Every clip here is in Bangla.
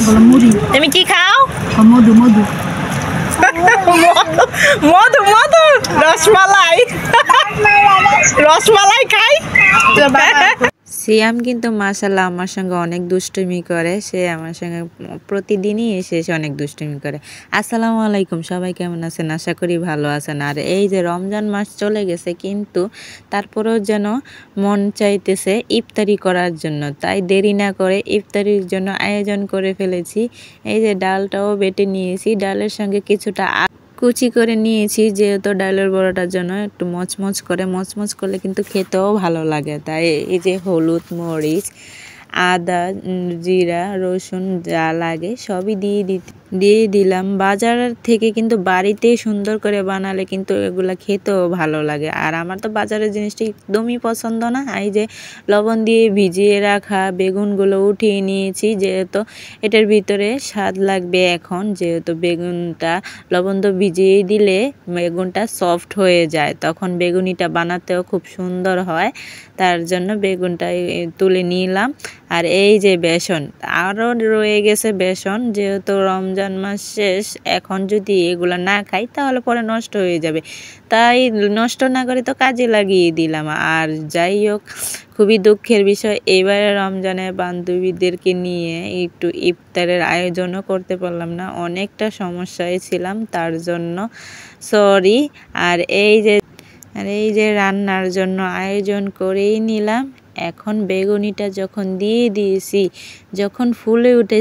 বলো মুড়ি। তুমি কি খাও? মধু মধু মধু মধু রসমালাই রসমালাই খাই। সিয়াম কিন্তু মাশাআল্লাহ আমার সঙ্গে অনেক দুষ্টুমি করে। সে আমার সঙ্গে প্রতিদিনই এসে অনেক দুষ্টুমি করে। আসসালামু আলাইকুম, সবাই কেমন আছেন? আশা করি ভালো আছেন। আর এই যে রমজান মাস চলে গেছে, কিন্তু তারপরেও যেন মন চাইতেছে ইফতারি করার জন্য, তাই দেরি না করে ইফতারির জন্য আয়োজন করে ফেলেছি। এই যে ডালটাও বেটে নিয়েছি, ডালের সঙ্গে কিছুটা কুচি করে নিয়েছি, যেহেতু ডালের বড়াটার জন্য একটু মচমচ করলে কিন্তু খেতেও ভালো লাগে। তাই এই যে হলুদ, মরিচ, আদা, জিরা, রসুন যা লাগে সবই দিয়ে দিলাম। বাজার থেকে কিন্তু বাড়িতে সুন্দর করে বানালে কিন্তু এগুলা খেতেও ভালো লাগে। আর আমার তো বাজারের জিনিসটা একদমই পছন্দ না। এই যে লবণ দিয়ে ভিজিয়ে রাখা বেগুনগুলো উঠিয়ে নিয়েছি, যেহেতু এটার ভিতরে স্বাদ লাগবে। এখন যেহেতু বেগুনটা লবণ তো ভিজিয়ে দিলে বেগুনটা সফট হয়ে যায়, তখন বেগুনিটা বানাতেও খুব সুন্দর হয়। তার জন্য বেগুনটা তুলে নিলাম। আর এই যে বেসন আরও রয়ে গেছে বেসন, যেহেতু রমজান মাস শেষ, এখন যদি এগুলো না খাই তাহলে পরে নষ্ট হয়ে যাবে, তাই নষ্ট না করে তো কাজে লাগিয়ে দিলাম। আর যাই হোক, খুবই দুঃখের বিষয়, এবারে রমজানে বান্ধবীদেরকে নিয়ে একটু ইফতারের আয়োজনও করতে পারলাম না, অনেকটা সমস্যায় ছিলাম, তার জন্য সরি। আর এই যে রান্নার জন্য আয়োজন করেই নিলাম। এখন বেগুনিটা যখন দিয়ে দিয়েছি, যখন ফুলে উঠে,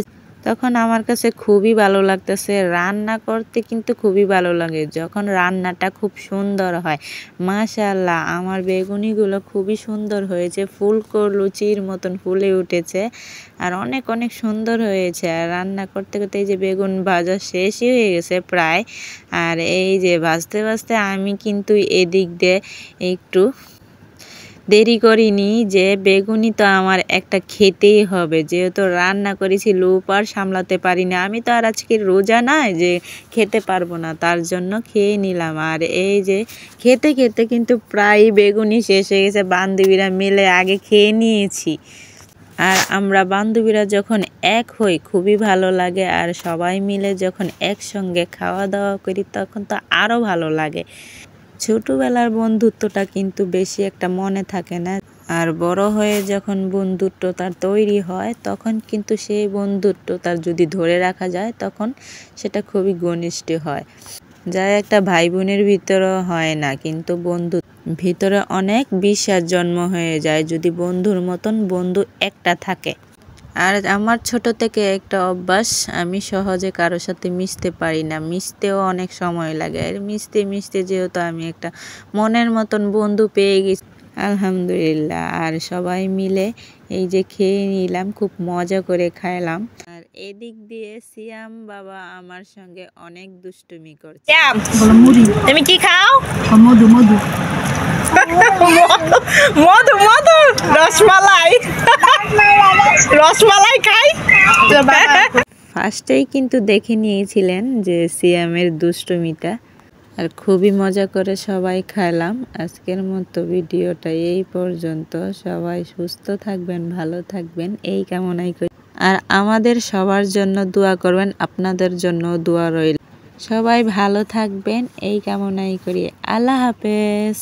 তখন আমার কাছে খুবই ভালো লাগতেছে। রান্না করতে কিন্তু খুবই ভালো লাগে যখন রান্নাটা খুব সুন্দর হয়। মাশাআল্লাহ, আমার বেগুনিগুলো খুবই সুন্দর হয়েছে, লুচির মতন ফুলে উঠেছে আর অনেক অনেক সুন্দর হয়েছে। আর রান্না করতে করতে এই যে বেগুন ভাজা শেষই হয়ে গেছে প্রায়। আর এই যে ভাজতে ভাজতে আমি কিন্তু এদিক দিয়ে একটু দেরি করিনি, যে বেগুনি তো আমার একটা খেতেই হবে, যেহেতু রান্না করেছি, লোভ আর সামলাতে পারি না। আমি তো আর আজকে রোজা নাই যে খেতে পারবো না, তার জন্য খেয়ে নিলাম। আর এই যে খেতে খেতে কিন্তু প্রায় বেগুনি শেষ হয়ে গেছে, বান্ধবীরা মিলে আগে খেয়ে নিয়েছি। আর আমরা বান্ধবীরা যখন এক হই খুবই ভালো লাগে, আর সবাই মিলে যখন একসঙ্গে খাওয়া দাওয়া করি তখন তো আরও ভালো লাগে। ছোটবেলার বন্ধুত্বটা কিন্তু বেশি একটা মনে থাকে না, আর বড় হয়ে যখন বন্ধুত্বটা তৈরি হয় তখন কিন্তু সেই বন্ধুত্বটা যদি ধরে রাখা যায় তখন সেটা খুবই ঘনিষ্ঠ হয়, যা একটা ভাই বোনের ভিতরেও হয় না, কিন্তু বন্ধু ভিতরে অনেক বিশ্বাস জন্ম হয়ে যায় যদি বন্ধুর মতন বন্ধু একটা থাকে। আর আমার ছোট থেকে একটা অভ্যাস, আমি সহজে কারোর সাথে মিশতে পারি না, মিশতেও অনেক সময় লাগে। আর মিশতে মিশতে যেহেতু আমি একটা মনের মতন বন্ধু পেয়ে গেছি, আলহামদুলিল্লাহ। আর সবাই মিলে এই যে খেয়ে নিলাম, খুব মজা করে খাইলাম। আর এদিক দিয়ে সিয়াম বাবা আমার সঙ্গে অনেক দুষ্টুমি করছে। বলো মুড়ি। তুমি কি খাও? মধু মধু মধু মধু রসমালাই রসমালাই খাই। ফার্স্টেই কিন্তু দেখে নিয়েছিলেন যে সিয়ামের দুষ্টুমিটা, আর খুবই মজা করে সবাই খাইলাম। আজকের মতো ভিডিওটা এই পর্যন্ত। সবাই সুস্থ থাকবেন, ভালো থাকবেন এই কামনাই করি। আর আমাদের সবার জন্য দোয়া করবেন, আপনাদের জন্য দোয়া রইল। সবাই ভালো থাকবেন এই কামনাই করি। আল্লাহ হাফেজ।